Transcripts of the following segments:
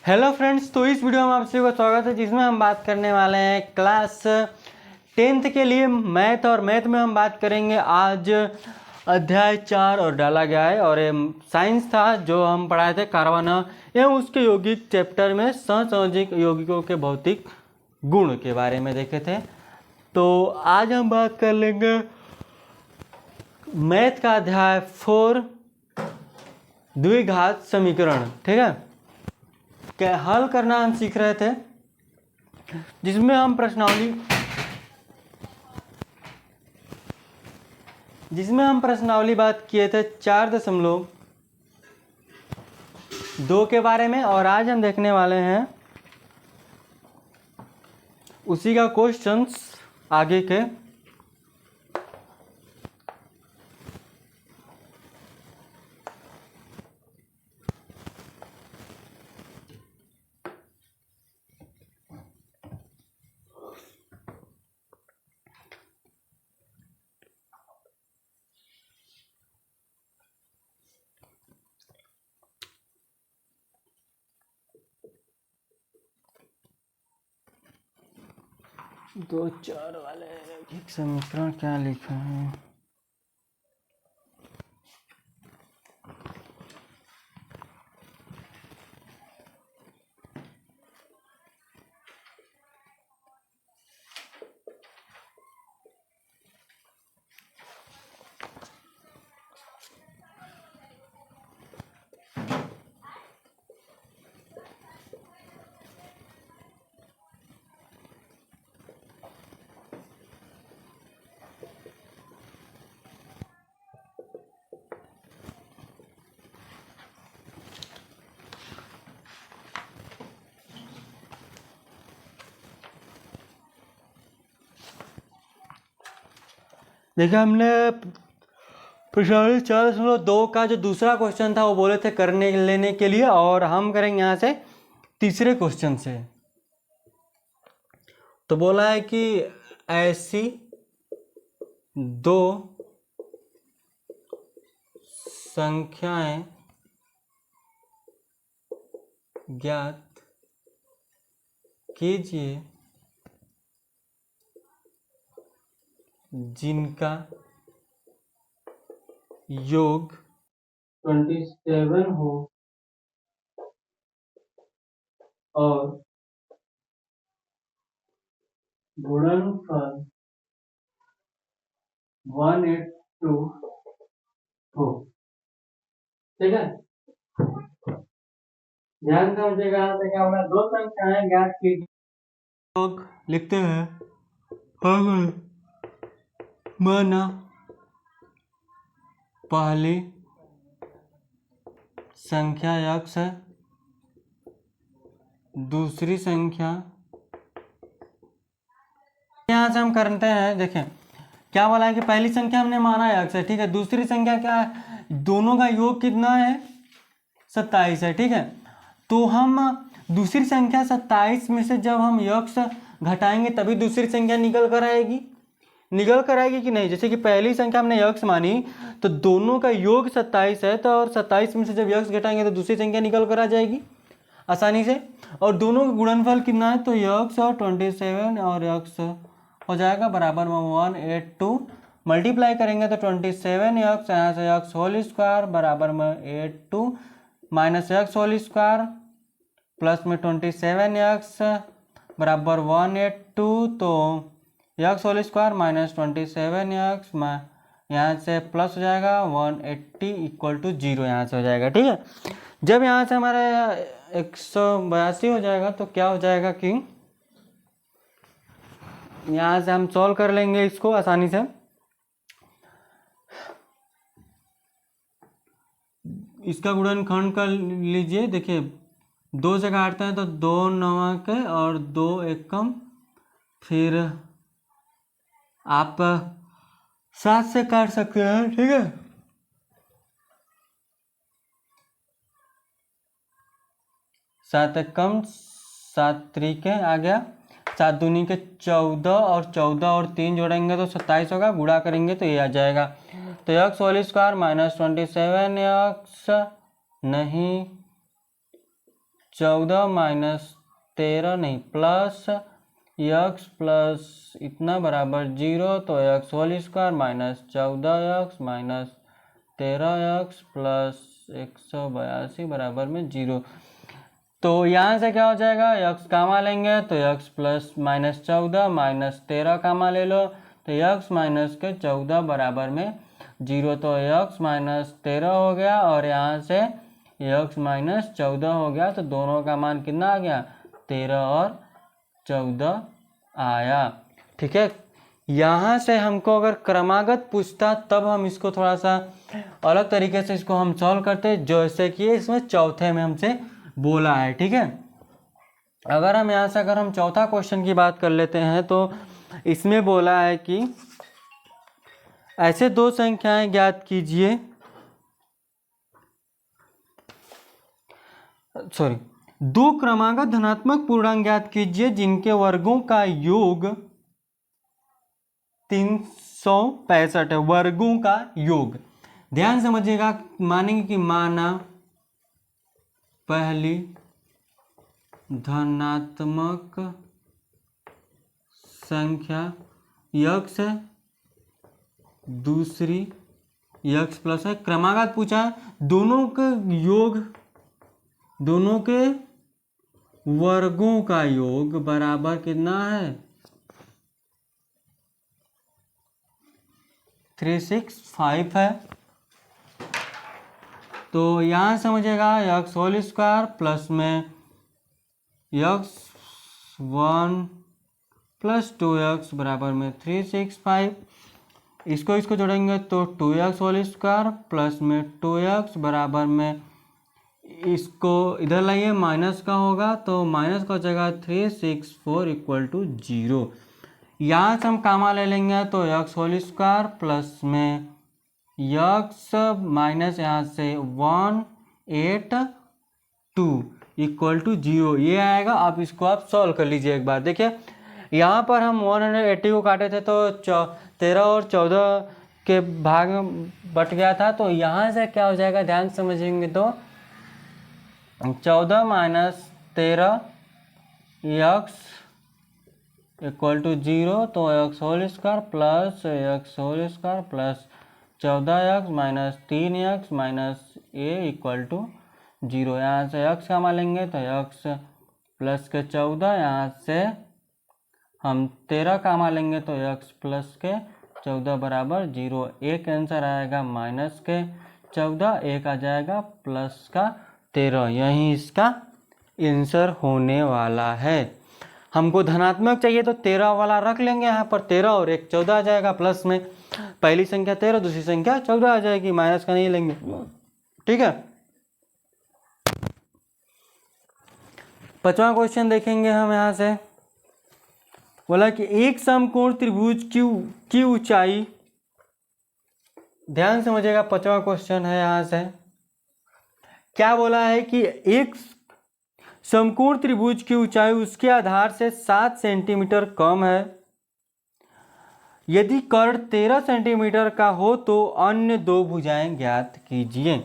Hello friends, तो इस video में आप सभी का स्वागत है जिसमें हम बात करने वाले हैं क्लास 10th के लिए मैथ। और मैथ में हम बात करेंगे आज अध्याय 4 और डाला गया है। और ये साइंस था जो हम पढ़ाए थे कार्बन एवं उसके यौगिक चैप्टर में सहसंयोजक यौगिकों के भौतिक गुण के बारे में देखे थे। तो आज हम बात कर लेंगे मैथ का अध्याय 4 द्विघात समीकरण। ठीक है, क्या हल करना हम सीख रहे थे, जिसमें हम प्रश्नावली बात किए थे 4.2 के बारे में। और आज हम देखने वाले हैं उसी का क्वेश्चंस आगे के। दो चार वाले एक समीकरण क्या लिखा है। देखिए, हमने प्रश्नावली 4.2 का जो दूसरा क्वेश्चन था वो बोले थे करने लेने के लिए, और हम करेंगे यहाँ से तीसरे क्वेश्चन से। तो बोला है कि ऐसी दो संख्याएं ज्ञात कीजिए जिनका योग 27 हो और गुणनफल 182 हो। ठीक है, ध्यान समझिएगा। यहाँ से क्या होगा, दो संख्याएं ज्ञात कीजिए। योग लिखते हैं माना पहली संख्या x है, दूसरी संख्या, यहाँ से हम करते हैं। देखें क्या बोला है कि पहली संख्या हमने माना x है, ठीक है। दूसरी संख्या क्या है, दोनों का योग कितना है, 27 है, ठीक है। तो हम दूसरी संख्या 27 में से जब हम x घटाएंगे तभी दूसरी संख्या निकल कर आएगी कि नहीं। जैसे कि पहली संख्या हमने x मानी तो दोनों का योग 27 है, तो और 27 में से जब x घटाएंगे तो दूसरी संख्या निकल कर आ जाएगी आसानी से। और दोनों का गुणनफल कितना है, तो x और 27 और x हो जाएगा बराबर में 182। मल्टीप्लाई करेंगे तो 27x, यहाँ से x होल स्क्वायर बराबर में 82 minus x whole square plus में 27x बराबर 182। तो x whole square minus 27x यहाँ से प्लस हो जाएगा 180 इक्वल टू 0 यहाँ से हो जाएगा, ठीक है। जब यहाँ से हमारा 182 हो जाएगा तो क्या हो जाएगा कि यहाँ से हम सॉल्व कर लेंगे इसको आसानी से। इसका गुणनखंड कर लीजिए। देखिए 2 से काटते हैं तो 2 9 और 2 एकम, फिर आप 7 से काट सकते हैं, ठीक है। 7 एकम 7 त्रिके आ गया, 7 दूनी के 14 और 14 और 3 जोड़ेंगे तो 27 होगा, गुणा करेंगे तो ये आ जाएगा। तो x whole square minus 27x नहीं 14 माइनस 13 नहीं प्लस x प्लस इतना बराबर 0, तो x whole square minus 14x minus 13x plus 182 बराबर में 0। तो यहाँ से क्या हो जाएगा, x कामा लेंगे तो x प्लस माइनस 14 माइनस 13 कामा ले लो तो x माइनस के 14 बराबर में 0, तो x माइनस 13 हो गया और यहाँ से x माइनस 14 हो गया, तो दोनों का मान कितना आ गया, 13 और 14 आया। ठीक है, यहाँ से हमको अगर क्रमागत पूछता तब हम इसको थोड़ा सा अलग तरीके से इसको हम सॉल्व करते, जैसे कि इसमें चौथे में हमसे बोला है। ठीक है, अगर हम यहाँ से अगर हम चौथा क्वेश्चन की बात कर लेते हैं तो इसमें बोला है कि ऐसे दो संख्याएं ज्ञात कीजिए, दो क्रमागत धनात्मक पूर्णांक ज्ञात कीजिए जिनके वर्गों का योग 365 है। वर्गों का योग, ध्यान समझिएगा, मानेंगे कि माना पहली धनात्मक संख्या x है, दूसरी x प्लस है। क्रमागत पूछा है, दोनों के योग, दोनों के वर्गों का योग बराबर कितना है, 365 है। तो यहाँ समझिएगा x होल स्क्वायर प्लस में x1 प्लस 2x बराबर में 365, इसको जोड़ेंगे तो 2x होल स्क्वायर प्लस में 2x बराबर में, इसको इधर लाइए माइनस का होगा तो माइनस का हो जाएगा 364 इक्वल टू 0। यहाँ से हम कामा ले लेंगे तो x होल स्क्वायर प्लस में x माइनस यहाँ से 182 इक्वल टू 0, ये आएगा। आप इसको आप सॉल्व कर लीजिए एक बार। देखिए यहाँ पर हम 180 को काटे थे तो 13 और 14 के भाग में बट गया था, तो यहाँ से क्या हो जाएगा, ध्यान समझेंगे तो 14 माइनस 13 x इक्वल टू 0, तो x whole square plus x whole square plus 14x minus 3x minus a equal to 0। यहाँ से x का मान लेंगे तो x प्लस के 14, यहाँ से हम 13 का मान लेंगे तो x प्लस के 14 बराबर 0। एक आंसर आएगा माइनस के 14, एक आ जाएगा प्लस का 13, यही इसका आंसर होने वाला है। हमको धनात्मक चाहिए तो 13 वाला रख लेंगे, यहाँ पर 13 और 1 14 आ जाएगा, प्लस में पहली संख्या 13 दूसरी संख्या 14 आ जाएगी, माइनस का नहीं लेंगे। ठीक है, पांचवा क्वेश्चन देखेंगे हम। यहाँ से बोला कि एक समकोण त्रिभुज की ऊंचाई, ध्यान समझिएगा, पांचवा क्वेश्चन है। यहाँ से क्या बोला है कि एक समकोण त्रिभुज की ऊंचाई उसके आधार से 7 सेंटीमीटर कम है। यदि कर्ण 13 सेंटीमीटर का हो तो अन्य दो भुजाएं ज्ञात कीजिए।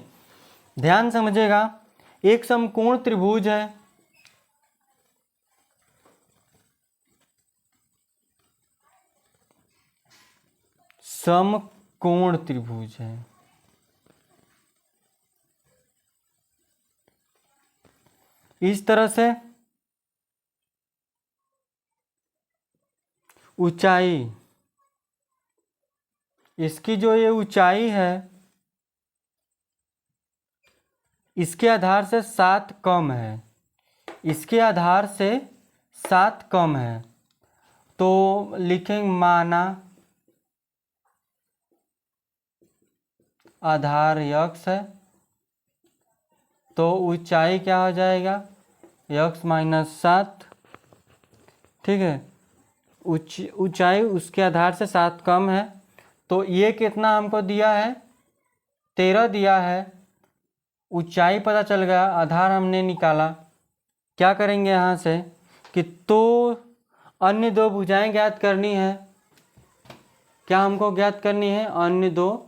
ध्यान समझिएगा, एक समकोण त्रिभुज है, समकोण त्रिभुज है, इस तरह से ऊंचाई, इसकी जो ये ऊंचाई है इसके आधार से 7 कम है, इसके आधार से 7 कम है, तो लिखेंगे माना आधार x है, तो ऊंचाई क्या हो जाएगा, x माइनस 7। ठीक है, ऊंचाई उसके आधार से 7 कम है, तो ये कितना हमको दिया है, 13 दिया है। ऊंचाई पता चल गया, आधार हमने निकाला। क्या करेंगे यहाँ से कि तो अन्य दो भुजाएं ज्ञात करनी है। क्या हमको ज्ञात करनी है, अन्य दो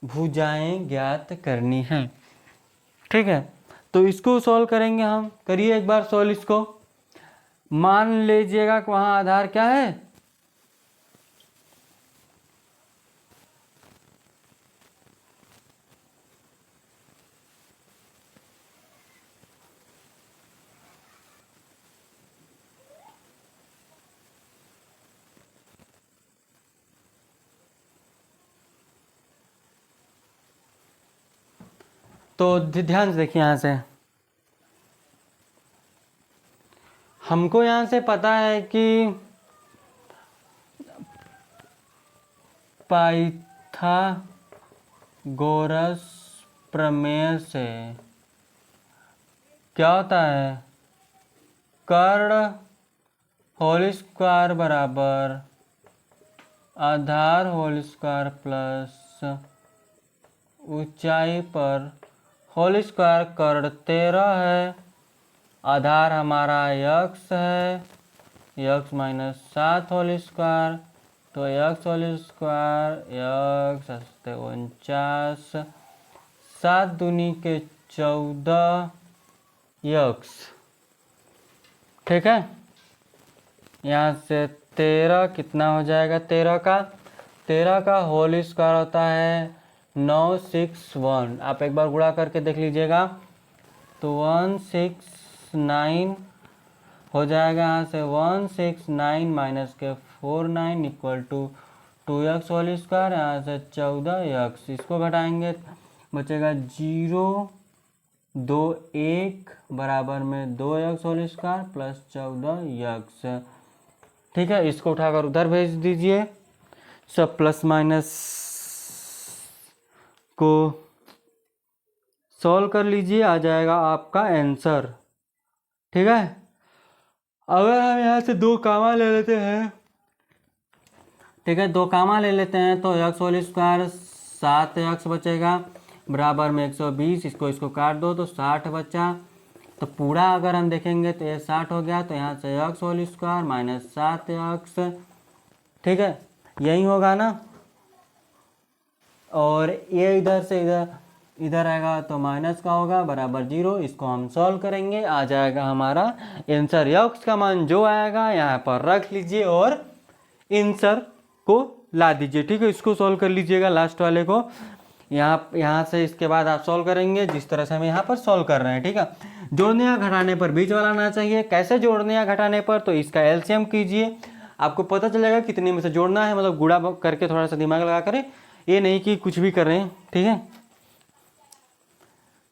भुजाएं ज्ञात करनी है। ठीक है, तो इसको सॉल्व करेंगे हम। करिए एक बार सॉल्व इसको। मान लीजिएगा कि वहाँ आधार क्या है, तो ध्यान से देखिए यहाँ से हमको यहाँ से पता है कि पाइथागोरस प्रमेय से क्या होता है, कर्ण होल स्क्वायर बराबर आधार होल स्क्वायर प्लस ऊंचाई पर होल स्क्वायर कर्ण 13 है। आधार हमारा यक्स है, यक्स माइनस 7 होल स्क्वायर, तो यक्स होल स्क्वायर यक्स 49, 7 दूनी के 14 यक्स, ठीक है। यहाँ से 13 कितना हो जाएगा, 13 का होल स्क्वायर होता है 961। आप एक बार गुणा करके देख लीजिएगा तो 169 हो जाएगा। यहाँ से 169 माइनस के 49 equal to 2x whole square, यहाँ से 14x, इसको घटाएंगे बचेगा 0 2 1 बराबर में 2x whole square plus 14x, ठीक है। इसको उठाकर उधर भेज दीजिए, सब प्लस माइनस को सॉल्व कर लीजिए, आ जाएगा आपका आंसर, ठीक है। अगर हम यहाँ से 2 कामा ले लेते हैं, ठीक है, 2 कामा ले लेते हैं तो x होल स्क्वायर 7x बचेगा बराबर में 120, इसको काट दो तो 60 बचा। तो पूरा अगर हम देखेंगे तो ये 60 हो गया, तो यहाँ से x whole square minus 7x, ठीक है, यही होगा ना। और ये इधर से इधर आएगा तो माइनस का होगा बराबर 0, इसको हम सॉल्व करेंगे, आ जाएगा हमारा आंसर। x का मान जो आएगा यहाँ पर रख लीजिए और आंसर को ला दीजिए, ठीक है। इसको सॉल्व कर लीजिएगा लास्ट वाले को, यहाँ से इसके बाद आप सॉल्व करेंगे जिस तरह से हम यहाँ पर सॉल्व कर रहे हैं, ठीक है। जोड़ने या घटाने पर बीच वाला आना चाहिए। कैसे जोड़ने या घटाने पर, तो इसका एलसीएम कीजिए, आपको पता चलेगा कितने में से जोड़ना है, मतलब गुणा करके थोड़ा सा दिमाग लगा करें, ये नहीं कि कुछ भी कर रहे हैं, ठीक है।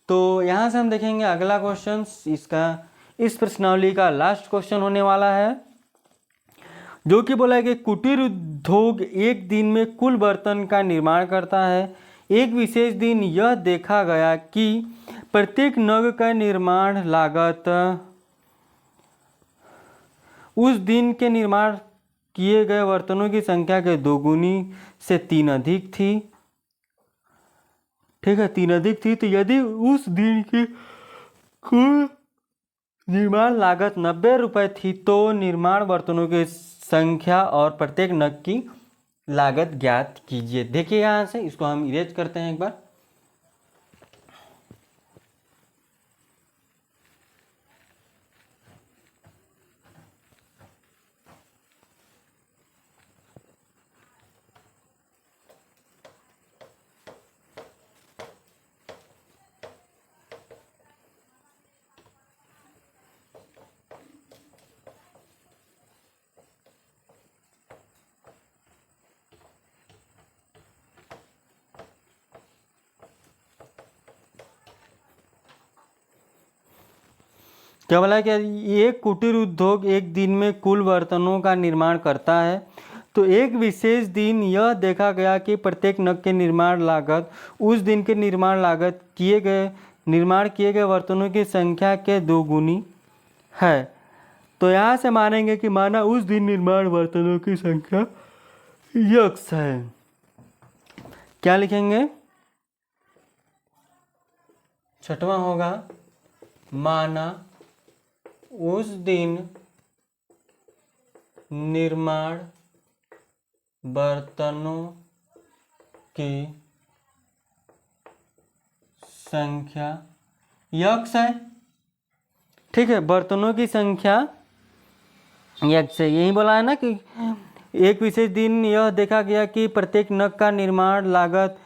तो यहाँ से हम देखेंगे अगला क्वेश्चन, इसका इस प्रश्नावली का लास्ट क्वेश्चन होने वाला है, जो कि बोला है कि कुटीर उद्योग एक दिन में कुल बर्तन का निर्माण करता है। एक विशेष दिन यह देखा गया कि प्रत्येक नग का निर्माण लागत उस दिन के निर्माण किए गए बर्तनों की संख्या के 2 गुनी से 3 अधिक थी, ठीक है, 3 अधिक थी। तो यदि उस दिन की कुल निर्माण लागत 90 रुपये थी तो निर्माण बर्तनों की संख्या और प्रत्येक नग की लागत ज्ञात कीजिए। देखिए यहाँ से इसको हम इरेज करते हैं एक बार। क्या बोला कि एक कुटीर उद्योग एक दिन में कुल बर्तनों का निर्माण करता है, तो एक विशेष दिन यह देखा गया कि प्रत्येक नग के निर्माण लागत उस दिन के निर्माण लागत निर्माण किए गए बर्तनों की संख्या के 2 गुनी है। तो यहाँ से मानेंगे कि माना उस दिन निर्माण बर्तनों की संख्या यक्स है। क्या लिखेंगे, छठवां होगा माना उस दिन निर्माण बर्तनों की संख्या यक्स है, ठीक है। बर्तनों की संख्या यक्स है, यही बोला है ना कि एक विशेष दिन यह देखा गया कि प्रत्येक नग का निर्माण लागत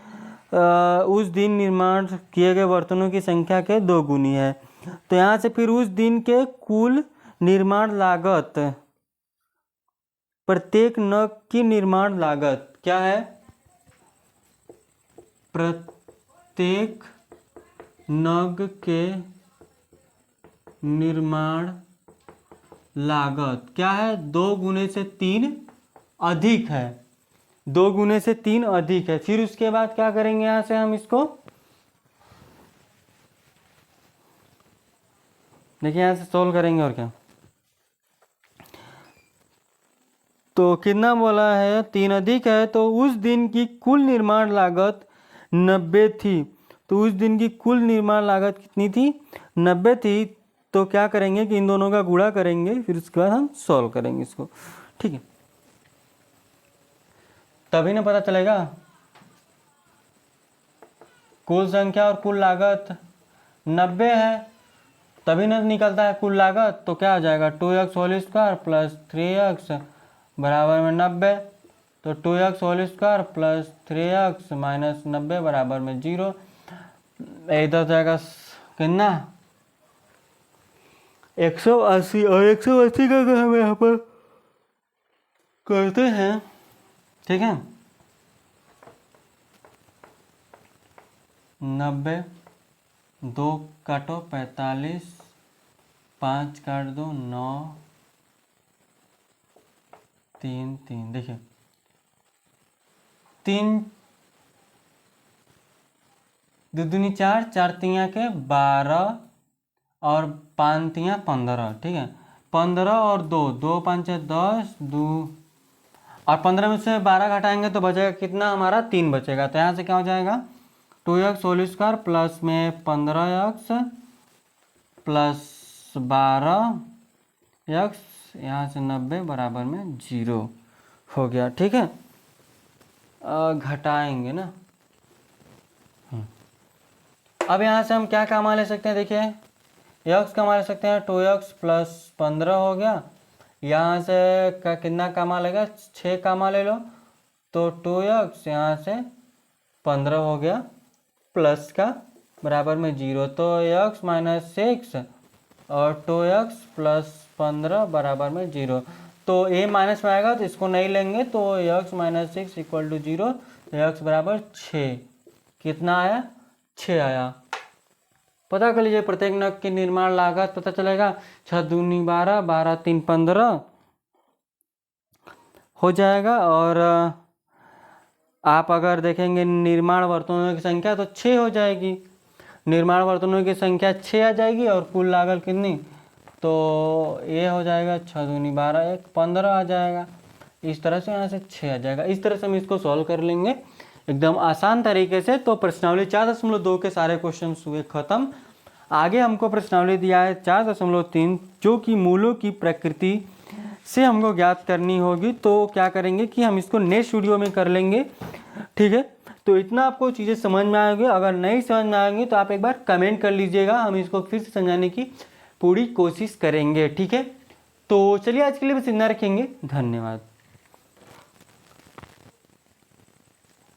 उस दिन निर्माण किए गए बर्तनों की संख्या के 2 गुनी है। तो यहाँ से फिर उस दिन के कुल निर्माण लागत, प्रत्येक नग की निर्माण लागत क्या है, प्रत्येक नग के निर्माण लागत क्या है, 2 गुने से 3 अधिक है, 2 गुने से 3 अधिक है। फिर उसके बाद क्या करेंगे, यहां से हम इसको देखिए यहां से सोल्व करेंगे और क्या। तो कितना बोला है, 3 अधिक है, तो उस दिन की कुल निर्माण लागत 90 थी। तो उस दिन की कुल निर्माण लागत कितनी थी, 90 थी। तो क्या करेंगे कि इन दोनों का गुणा करेंगे, फिर उसके बाद हम सॉल्व करेंगे इसको, ठीक है। तभी ना पता चलेगा कुल संख्या और कुल लागत 90 है, तभी ना निकलता है कुल लागत। तो क्या हो जाएगा, 2x whole square plus 3x बराबर में 90। तो 2x whole square plus 3x minus 90 बराबर में 0। इधर जाएगा कितना, 180, और 180 का अगर हम यहाँ पर करते हैं, ठीक है, 90, 2 काटो 45, 5 काट दो 9, 3 3, देखिए 3 दूनी 4, 4 तियाँ के 12 और 5 तियाँ 15, ठीक है। 15 और 2, 2 5 10, 2 और 15 में से 12 घटाएंगे तो बचेगा कितना हमारा, 3 बचेगा। तो यहाँ से क्या हो जाएगा, 2x होल स्क्वायर प्लस में 15x प्लस 12x, यहाँ से 90 बराबर में 0 हो गया, ठीक है। घटाएंगे ना, अब यहाँ से हम क्या कामा ले सकते हैं, देखिए x कामा ले सकते हैं, 2x प्लस 15 हो गया। यहाँ से का कितना कामा लेगा, 6 कामा ले लो, तो 2x यहाँ से 15 हो गया प्लस का बराबर में 0। तो x माइनस 6 और 2x प्लस 15 बराबर में 0। तो a माइनस में आएगा तो इसको नहीं लेंगे, तो x minus 6 equal to 0, x बराबर 6। कितना आया, 6 आया। पता कर लीजिए प्रत्येक नग की निर्माण लागत, पता चलेगा 6 दूनी 12, 12 3 15 हो जाएगा। और आप अगर देखेंगे निर्माण बर्तनों की संख्या तो 6 हो जाएगी, निर्माण बर्तनों की संख्या 6 आ जाएगी और कुल लागत कितनी, तो ये हो जाएगा 6 दूनी 12, 1 15 आ जाएगा। इस तरह से यहाँ से 6 आ जाएगा। इस तरह से हम इसको सॉल्व कर लेंगे एकदम आसान तरीके से। तो प्रश्नावली 4.2 के सारे क्वेश्चन हुए खत्म। आगे हमको प्रश्नावली दिया है 4.3, जो कि मूलों की प्रकृति से हमको ज्ञात करनी होगी। तो क्या करेंगे कि हम इसको नेक्स्ट वीडियो में कर लेंगे, ठीक है। तो इतना आपको चीज़ें समझ में आएंगे, अगर नहीं समझ में आएंगी तो आप एक बार कमेंट कर लीजिएगा, हम इसको फिर से समझाने की पूरी कोशिश करेंगे, ठीक है। तो चलिए आज के लिए बस इतना रखेंगे, धन्यवाद।